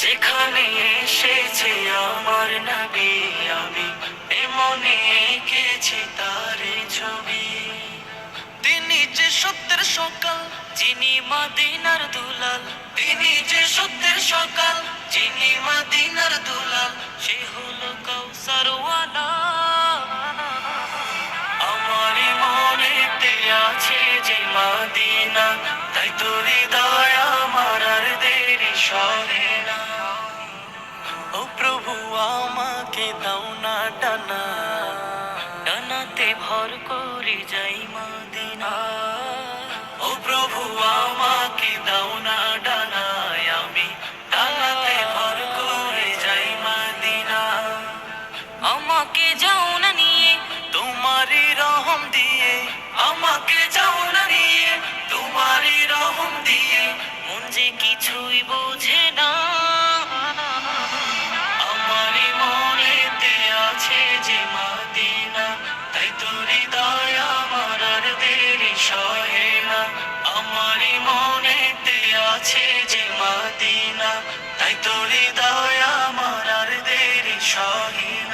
যেখানে এসেছে আমার নবী, আমি এমনে এঁকেছি তারে ছবি। তিনি যে সত্যের সকাল, যিনি মদিনার দুলাল। তিনি যে সত্যের সকাল, যিনি মদিনার দুলাল। সে হলো কাউসারওয়ালা। আমারই মনেতে আছে যে মদিনা, তাই তো হৃদয় আমার আর দেরি সরে না। ও প্রভু আমাকে দাও না ডানা, ডানাতে ভর করে যাই মদিনা। ও প্রভু আমাকে দাও না ডানায়, আমি ডানাতে ভর করে যাই মদিনা। আমাকে যাও না নিয়ে তোমারই রহম দিয়ে, আমাকে যাও না নিয়ে তোমারই রহম দিয়ে। মন যে কিছুই বোঝে না, আমারই মনেতে আছে যে মদিনা, তাই তো হৃদয় আমার আর দেরি সহে না। আমারই মনেতে আছে